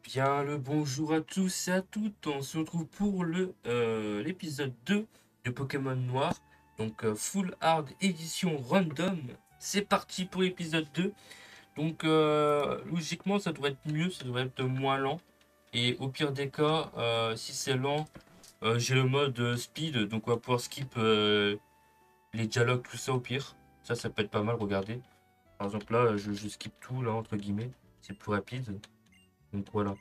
Bien le bonjour à tous et à toutes, on se retrouve pour l'épisode 2 de Pokémon Noir, donc Full Hard édition random. C'est parti pour l'épisode 2. Donc logiquement ça devrait être mieux, ça devrait être moins lent. Et au pire des cas, si c'est lent, j'ai le mode speed, donc on va pouvoir skip les dialogues, tout ça au pire. Ça peut être pas mal, regardez. Par exemple là, je skip tout là entre guillemets, c'est plus rapide. Donc voilà.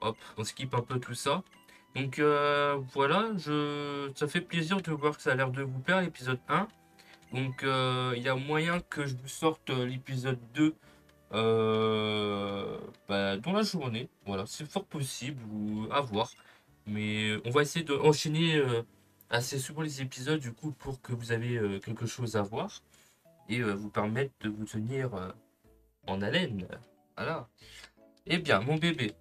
Hop, on skip un peu tout ça. Donc voilà, ça fait plaisir de voir que ça a l'air de vous plaire l'épisode 1. Donc il y a moyen que je vous sorte l'épisode 2 dans la journée. Voilà, c'est fort possible ou à voir. Mais on va essayer d'enchaîner assez souvent les épisodes du coup pour que vous avez quelque chose à voir et vous permettre de vous tenir en haleine. Voilà. Eh bien, mon bébé.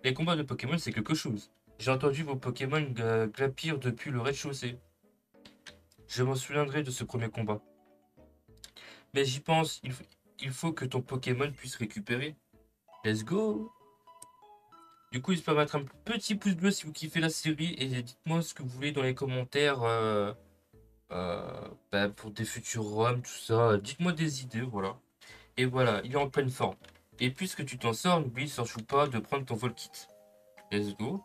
Les combats de Pokémon, c'est quelque chose. J'ai entendu vos Pokémon glapir depuis le rez-de-chaussée. Je m'en souviendrai de ce premier combat. Mais j'y pense, il faut que ton Pokémon puisse récupérer. Let's go! Du coup, il peut mettre un petit pouce bleu si vous kiffez la série et dites-moi ce que vous voulez dans les commentaires pour des futurs ROM, tout ça. Dites-moi des idées, voilà. Et voilà, il est en pleine forme. Et puisque tu t'en sors, n'oublie surtout pas de prendre ton vol kit. Let's go.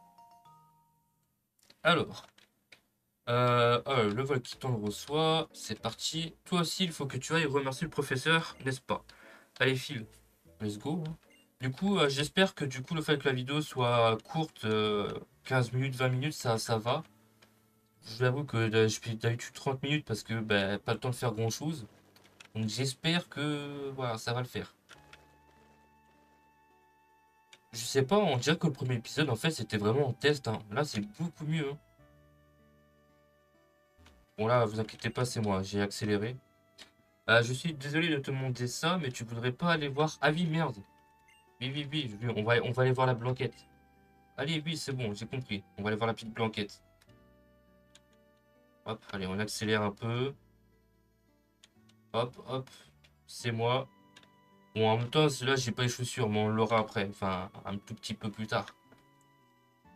Alors, le vol qui t'en reçoit, c'est parti. Toi aussi, il faut que tu ailles remercier le professeur, n'est-ce pas? Allez, file. Let's go, hein. Du coup, j'espère que du coup, le fait que la vidéo soit courte, 15 minutes, 20 minutes, ça va. Je vous avoue que je fais d'habitude 30 minutes parce que pas le temps de faire grand-chose. Donc j'espère que voilà, ça va le faire. Je sais pas, on dirait que le premier épisode, en fait, c'était vraiment en test, hein. Là, c'est beaucoup mieux, hein. Bon, là, vous inquiétez pas, c'est moi, j'ai accéléré. Je suis désolé de te demander ça, mais tu voudrais pas aller voir... Ah oui, merde. Oui, oui, oui, oui, on va aller voir la blanquette. Allez, oui, c'est bon, j'ai compris. On va aller voir la petite blanquette. Hop, allez, on accélère un peu. Hop, hop, c'est moi. Bon, en même temps, là, j'ai pas les chaussures, mais on l'aura après. Enfin, un tout petit peu plus tard.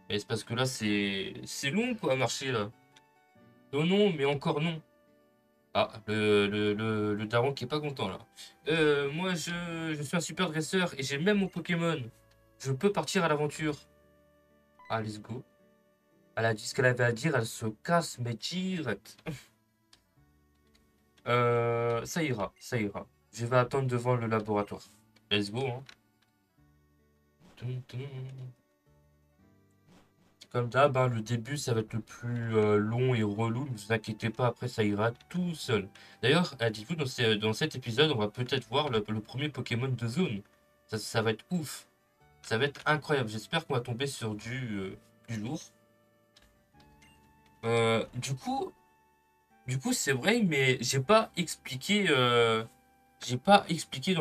Et c'est parce que là, c'est long, quoi, à marcher, là. Non, non, mais encore non. Ah, le daron qui est pas content, là. Moi, je suis un super dresseur et j'ai même mon Pokémon. Je peux partir à l'aventure. Ah, let's go. Elle a dit ce qu'elle avait à dire, elle se casse, mais direct. Ça ira, ça ira. Je vais attendre devant le laboratoire. Let's go, hein. Tum, tum. Comme d'hab, hein, le début, ça va être le plus long et relou. Ne vous inquiétez pas, après, ça ira tout seul. D'ailleurs, dites-vous, dans cet épisode, on va peut-être voir le premier Pokémon de zone. Ça va être ouf. Ça va être incroyable. J'espère qu'on va tomber sur du lourd. Euh, du coup, Du coup, c'est vrai, mais j'ai pas expliqué dans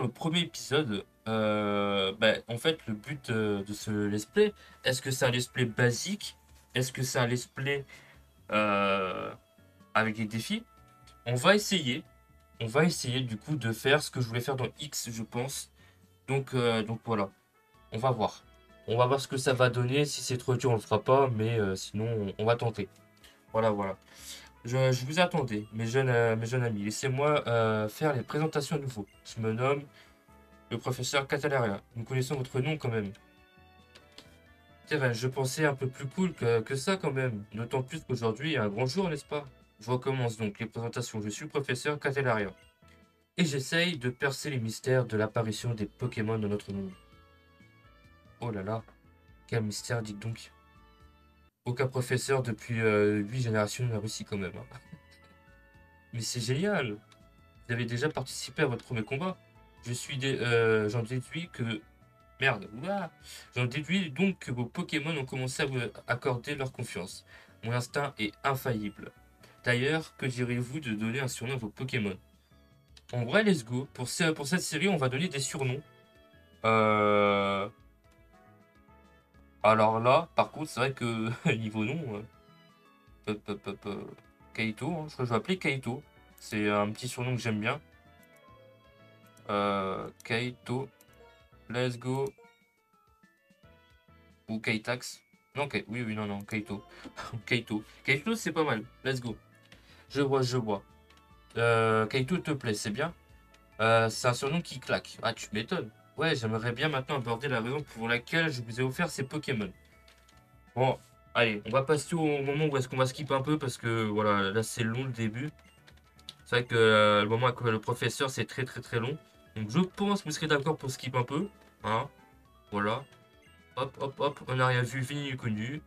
le premier épisode, en fait, le but de ce let's play. Est-ce que c'est un let's play basique? Est-ce que c'est un let's play euh, avec des défis? On va essayer. On va essayer du coup de faire ce que je voulais faire dans X, je pense. Donc voilà, on va voir. On va voir ce que ça va donner. Si c'est trop dur, on le fera pas, mais sinon, on va tenter. Voilà, voilà. Je vous attendais, mes jeunes amis. Laissez-moi faire les présentations à nouveau. Je me nomme le professeur Catalaria. Nous connaissons votre nom quand même. C'est vrai, je pensais un peu plus cool que ça quand même. D'autant plus qu'aujourd'hui est un grand jour, n'est-ce pas? Je recommence donc les présentations. Je suis le professeur Catalaria. Et j'essaye de percer les mystères de l'apparition des Pokémon dans notre monde. Oh là là, quel mystère, dites donc. Aucun professeur depuis 8 générations n'a réussi quand même, hein. Mais c'est génial! Vous avez déjà participé à votre premier combat. J'en déduis que... Merde, ouah. J'en déduis donc que vos Pokémon ont commencé à vous accorder leur confiance. Mon instinct est infaillible. D'ailleurs, que direz-vous de donner un surnom à vos Pokémon? En vrai, let's go. Pour cette série, on va donner des surnoms. Euh... Alors là, par contre, c'est vrai que niveau nom... Kaito, hein, je crois que je vais appeler Kaito. C'est un petit surnom que j'aime bien. Kaito, let's go. Ou Kaitax. Non, oui, oui, non, non, Kaito. Kaito. Kaito, c'est pas mal. Let's go. Je vois, je vois. Kaito te plaît, c'est bien. C'est un surnom qui claque. Ah, tu m'étonnes. Ouais, j'aimerais bien maintenant aborder la raison pour laquelle je vous ai offert ces Pokémon. Bon, allez, on va passer au moment où est-ce qu'on va skip un peu parce que voilà, là c'est long le début. C'est vrai que le moment avec le professeur c'est très très très long. Donc je pense que vous serez d'accord pour skip un peu. Hein, voilà. Hop, hop, hop, on n'a rien vu, fini connu.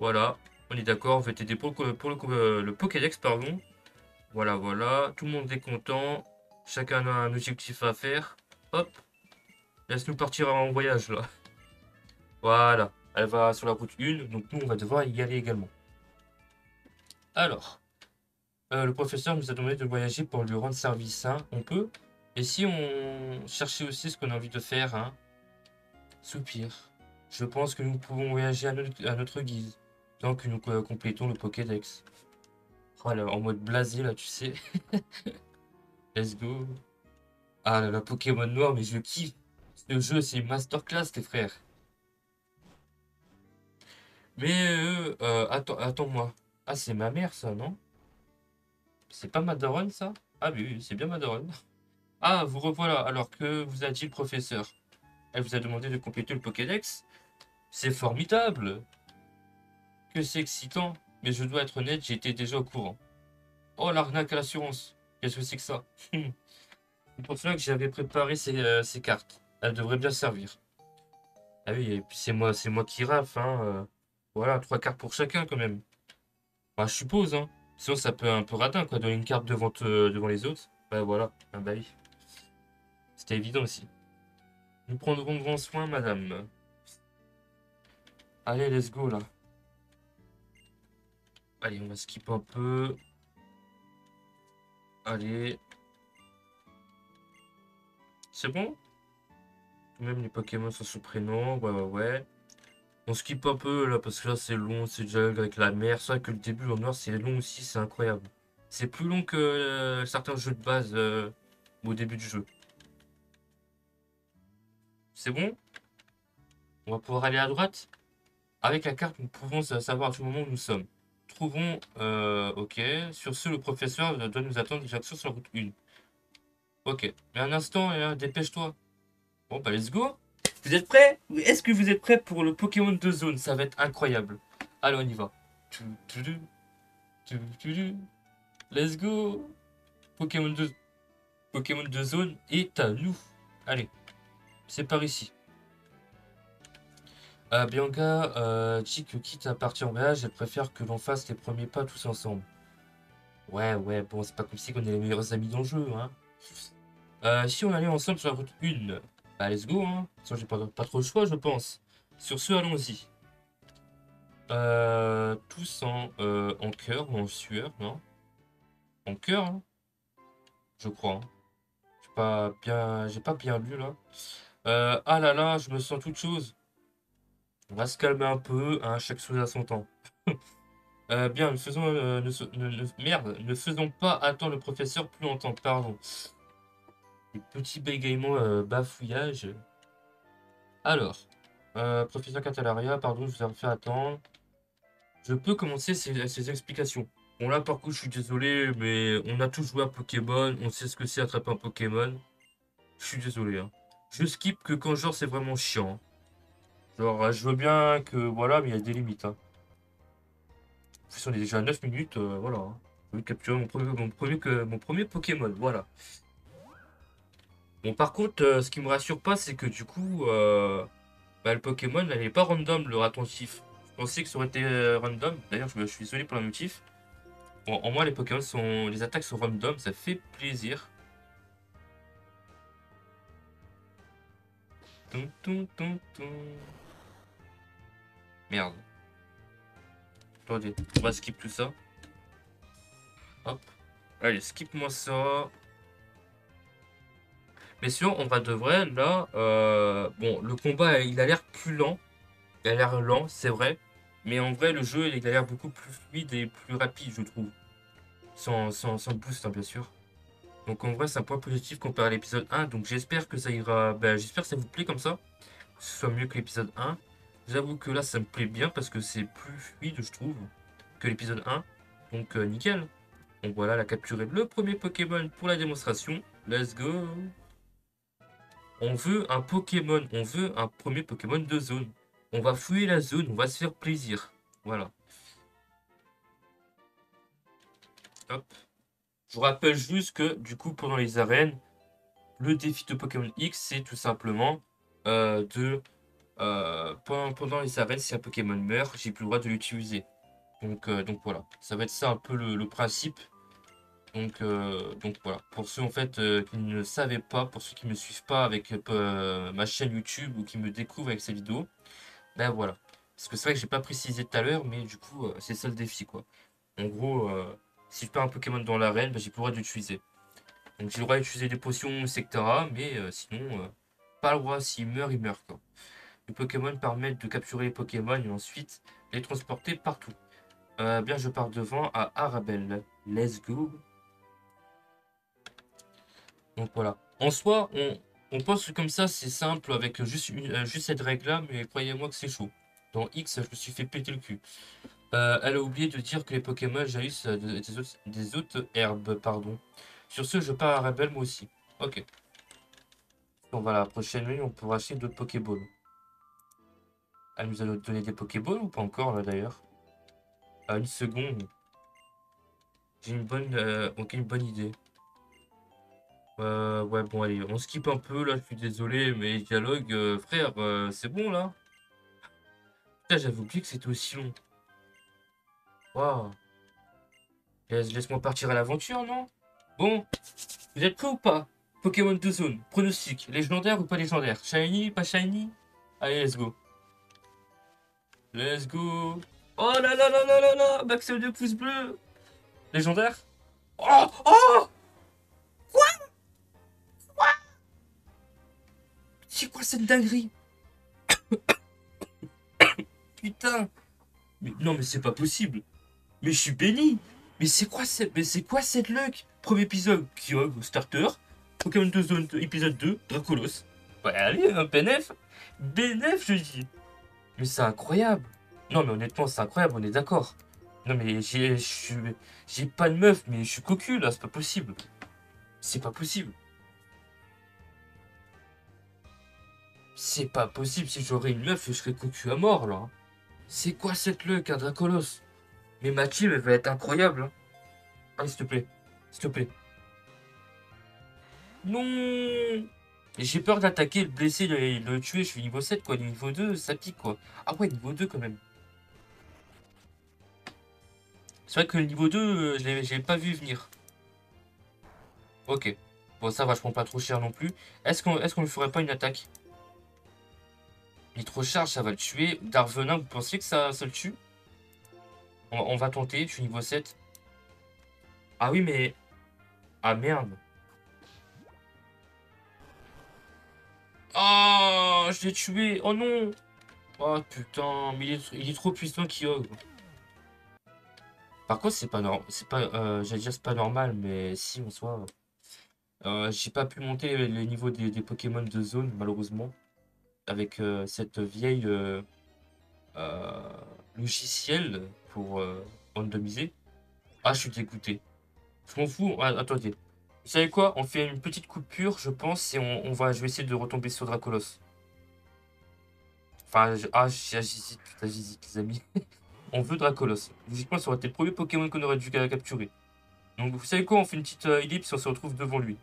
Voilà, on est d'accord, on va t'aider le Pokédex, pardon. Voilà, voilà, tout le monde est content. Chacun a un objectif à faire. Hop, laisse-nous partir en voyage là. Voilà, elle va sur la route 1, donc nous on va devoir y aller également. Alors, le professeur nous a demandé de voyager pour lui rendre service, hein. On peut? Et si on cherchait aussi ce qu'on a envie de faire, hein? Soupir. Je pense que nous pouvons voyager à notre guise, tant que nous complétons le Pokédex. Oh là, en mode blasé là, tu sais. Let's go. Ah là là, Pokémon Noir, mais je kiffe. Ce jeu, c'est une masterclass, tes frères. Mais attends, attends-moi. Ah, c'est ma mère, ça, non? C'est pas ma daronne, ça? Ah oui, oui, c'est bien ma daronne. Ah, vous revoilà. Alors que vous a dit le professeur? Elle vous a demandé de compléter le Pokédex? C'est formidable! Que c'est excitant! Mais je dois être honnête, j'étais déjà au courant. Oh, l'arnaque à l'assurance! Qu'est-ce que c'est que ça? C'est pour cela que j'avais préparé ces cartes. Elles devraient bien servir. Ah oui, et puis c'est moi qui rafle, hein. Voilà, 3 cartes pour chacun quand même. Bah, je suppose, hein. Sinon, ça peut un peu radin, quoi, donner une carte devant les autres. Bah voilà, ah bah oui. C'était évident aussi. Nous prendrons grand soin, madame. Allez, let's go, là. Allez, on va skip un peu. Allez. C'est bon? Même les Pokémon sont sous prénom. Ouais, ouais, ouais. On skip un peu, là, parce que là, c'est long. C'est déjà avec la mer. C'est vrai que le début en noir, c'est long aussi. C'est incroyable. C'est plus long que certains jeux de base au début du jeu. C'est bon? On va pouvoir aller à droite. Avec la carte, nous pouvons savoir à tout moment où nous sommes. Trouvons... ok. Sur ce, le professeur doit nous attendre direction sur la route 1. Ok. Mais un instant, dépêche-toi. Bon, bah, let's go. Vous êtes prêts? Est-ce que vous êtes prêts pour le Pokémon de zone? Ça va être incroyable. Allez, on y va. Tou, tou, tou, tou, tou. Let's go. Pokémon de, Pokémon de zone est à nous. Allez, c'est par ici. Bianca dit que quitte à partir en voyage, elle préfère que l'on fasse les premiers pas tous ensemble. Ouais, ouais, bon, c'est pas comme si on est les meilleurs amis dans le jeu, hein. Si on allait ensemble sur la route 1, bah let's go, hein. Sinon, j'ai pas trop le choix, je pense. Sur ce, allons-y. Tous en cœur ou en sueur, non? En cœur, hein, je crois, hein. J'ai pas bien lu, là. Ah là là, je me sens toute chose. On va se calmer un peu, hein, chaque chose à son temps. Bien, merde, ne faisons pas attendre le professeur plus longtemps, pardon. Des petits bégaiements, bafouillages. Alors, professeur Catalaria, pardon, je vous ai fait attendre. Je peux commencer ces explications. Bon, là, par contre, je suis désolé, mais on a tous joué à Pokémon, on sait ce que c'est attraper un Pokémon. Je suis désolé, hein. Je skip que quand genre c'est vraiment chiant, hein. Genre, je veux bien que, voilà, mais il y a des limites, hein. En plus, on est déjà à 9 minutes, voilà, hein. Je veux capturer mon premier Pokémon, voilà. Bon, par contre, ce qui me rassure pas, c'est que du coup, bah, le Pokémon, elle est pas random, le raton-tif. Je pensais que ça aurait été random. D'ailleurs, je suis désolé pour la motif. Bon, en moi, les attaques sont random, ça fait plaisir. Toum, toum, toum, toum. Merde. Attendez, on va skip tout ça. Hop. Allez, skip-moi ça. Mais sinon, on va de vrai, là, bon, le combat, il a l'air plus lent. Il a l'air lent, c'est vrai. Mais en vrai, le jeu, il a l'air beaucoup plus fluide et plus rapide, je trouve. Sans boost, hein, bien sûr. Donc en vrai, c'est un point positif comparé à l'épisode 1. Donc j'espère que ça ira. Bah, j'espère que ça vous plaît comme ça. Que ce soit mieux que l'épisode 1. J'avoue que là, ça me plaît bien parce que c'est plus fluide, je trouve, que l'épisode 1. Donc, nickel. Donc voilà, elle a capturé le premier Pokémon pour la démonstration. Let's go. On veut un Pokémon, on veut un premier Pokémon de zone. On va fouiller la zone, on va se faire plaisir. Voilà. Hop. Je vous rappelle juste que, du coup, pendant les arènes, le défi de Pokémon X, c'est tout simplement de... pendant les arènes, si un Pokémon meurt, j'ai plus le droit de l'utiliser. Donc voilà, ça va être ça un peu le principe. Donc voilà, pour ceux en fait qui ne savaient pas, pour ceux qui ne me suivent pas avec ma chaîne YouTube ou qui me découvrent avec ces vidéos, ben voilà. Parce que c'est vrai que j'ai pas précisé tout à l'heure, mais du coup c'est ça le défi quoi. En gros, si je perds un Pokémon dans l'arène, ben, j'ai plus le droit d'utiliser. Donc j'ai le droit d'utiliser des potions, etc. Mais sinon, pas le droit, s'il meurt, il meurt quoi. Les Pokémon permettent de capturer les Pokémon et ensuite les transporter partout. Bien, je pars devant à Arabelle. Let's go. Donc voilà. En soi, on pense que comme ça, c'est simple avec juste cette règle-là, mais croyez-moi que c'est chaud. Dans X, je me suis fait péter le cul. Elle a oublié de dire que les Pokémon jaillissent des autres herbes, pardon. Sur ce, je pars à Rebelle, moi aussi. Ok. On va à la prochaine ligne, on pourra acheter d'autres Pokéballs. Elle nous a donné des Pokéballs ou pas encore, là, d'ailleurs? À une seconde. J'ai une bonne idée. Ouais, bon, allez, on skip un peu, là, je suis désolé, mais dialogue, frère, c'est bon, là? Putain, j'avais oublié que c'était aussi long. Waouh. Laisse-moi partir à l'aventure, non? Bon, vous êtes prêts ou pas? Pokémon de zone, pronostic, légendaire ou pas légendaire? Shiny, pas shiny? Allez, let's go. Let's go. Oh là là là là là là, maximum de pouces bleus. Légendaire? Oh, oh! C'est quoi cette dinguerie? Putain! Non, mais c'est pas possible. Mais je suis béni. Mais c'est quoi cette luck? Premier épisode, Kyogre, starter. Pokémon de zone, épisode 2, Dracolos. Ouais, allez, un BNF. BNF, je dis. Mais c'est incroyable. Non, mais honnêtement, c'est incroyable, on est d'accord. Non, mais j'ai pas de meuf, mais je suis cocu, là, c'est pas possible. C'est pas possible. C'est pas possible, si j'aurais une meuf, je serais cocu à mort, là. C'est quoi cette luck, un Dracolos? Mais ma team, elle va être incroyable, hein. Allez, s'il te plaît. S'il te plaît. Non! J'ai peur d'attaquer, le blesser, le tuer. Je suis niveau 7 quoi. Niveau 2 ça pique, quoi. Ah ouais, niveau 2 quand même. C'est vrai que le niveau 2 je l'ai pas vu venir. Ok. Bon, ça va, je prends pas trop cher non plus. Est-ce qu'on ne ferait pas une attaque? Nitro-charge, ça va le tuer. Darvenin, vous pensez que ça le tue? On va tenter, je suis niveau 7. Ah oui, mais... Ah merde. Oh, je l'ai tué. Oh non. Oh putain, mais il est trop puissant, Kyogre. Par contre, c'est pas normal. C'est pas, j'allais dire c'est pas normal, mais si en soi. J'ai pas pu monter les niveaux des Pokémon de zone, malheureusement. Avec cette vieille euh, logiciel pour randomiser. Ah, je suis dégoûté. Je m'en fous. Ah, attendez. Vous savez quoi? On fait une petite coupure, je pense, et je vais essayer de retomber sur Dracolos. Enfin, j'hésite, putain, j'hésite, les amis. On veut Dracolos. Logiquement, ça aurait été le premier Pokémon qu'on aurait dû capturer. Donc, vous savez quoi? On fait une petite ellipse et on se retrouve devant lui.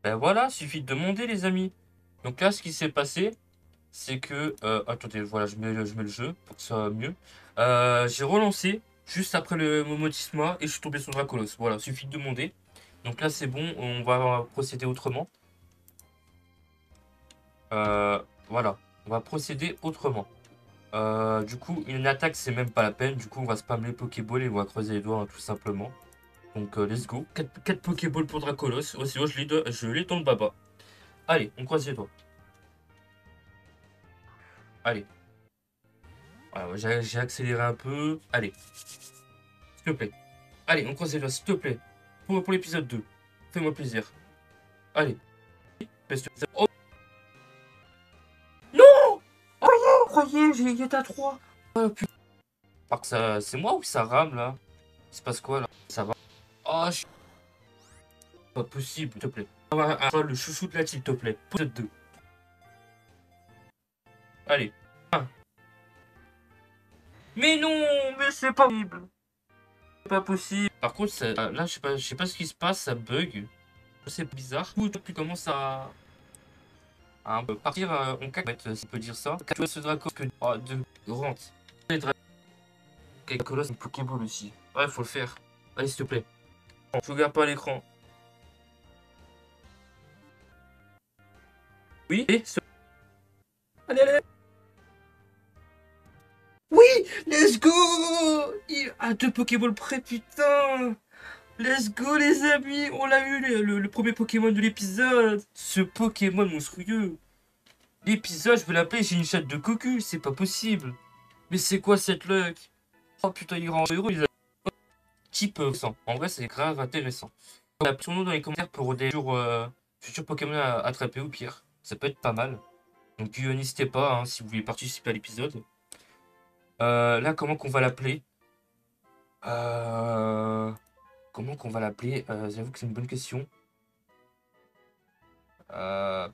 Ben voilà, suffit de demander, les amis. Donc là, ce qui s'est passé, c'est que... attendez, voilà, je mets le jeu pour que ça soit mieux. J'ai relancé juste après le Momotisma et je suis tombé sur Dracolos. Voilà, suffit de demander. Donc là, c'est bon, on va procéder autrement. Voilà, on va procéder autrement. Du coup, une attaque, c'est même pas la peine. Du coup, on va spammer les Pokéballs et on va creuser les doigts, hein, tout simplement. Donc, let's go. 4 Pokéballs pour Dracolos. Oh, sinon, je l'ai dans le baba. Allez, on croise les doigts. Allez. Voilà, j'ai accéléré un peu. Allez, s'il te plaît. Allez, on croise les doigts, s'il te plaît. Pour l'épisode 2. Fais-moi plaisir. Allez. Oh non! croyais, j'étais à 3. Oh putain. Par que ça, c'est moi ou ça rame là? Il se passe quoi là? Ça va? Oh, pas possible, s'il te plaît. Le chouchou de la team, s'il te plaît. Épisode 2. Allez. Mais non, mais c'est pas possible. C'est pas possible. Par contre, là, je sais pas ce qui se passe, ça bug. C'est bizarre. Tout commence à partir en cacahuète, si on peut dire ça. Tu vois ce Draco que de rentre. Dracolos, c'est une Pokéball aussi. Ouais, faut le faire. Allez, s'il te plaît. Je regarde pas l'écran. Oui, allez, allez. Oui, let's go. Il a 2 Pokéballs près, putain. Let's go les amis, on l'a eu le premier Pokémon de l'épisode. Ce Pokémon monstrueux. L'épisode, je vais l'appeler j'ai une chatte de cocu, c'est pas possible. Mais c'est quoi cette luck? Oh putain, il rend heureux les amis. Type 100. En vrai, c'est grave intéressant. Tapez son nom dans les commentaires pour des futurs Pokémon à attraper au pire. Ça peut être pas mal. Donc n'hésitez pas hein, si vous voulez participer à l'épisode. Là, comment qu'on va l'appeler? Comment qu'on va l'appeler? J'avoue que c'est une bonne question. Euh,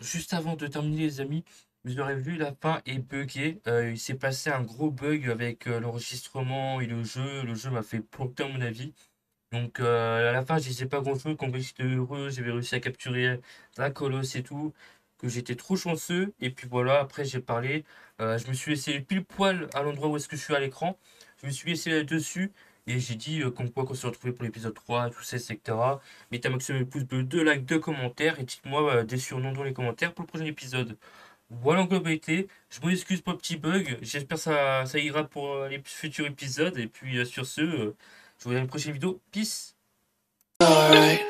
Juste avant de terminer les amis, vous aurez vu la fin est buggée. Il s'est passé un gros bug avec l'enregistrement et le jeu. Le jeu m'a fait planter à mon avis. Donc à la fin, je disais pas grand-chose. Quand j'étais heureux, j'avais réussi à capturer Dracolos et tout. Que j'étais trop chanceux. Et puis voilà, après j'ai parlé. Je me suis laissé pile poil à l'endroit où est-ce que je suis à l'écran. Je me suis laissé là-dessus. Et j'ai dit comme quoi qu'on se retrouvait pour l'épisode 3, tout ça, etc. Mettez un maximum de pouces bleus, 2 likes, 2 commentaires. Et dites-moi des surnoms dans les commentaires pour le prochain épisode. Voilà en globalité. Je m'excuse pour le petit bug. J'espère que ça ira pour les futurs épisodes. Et puis sur ce, je vous dis à une prochaine vidéo. Peace. Alright.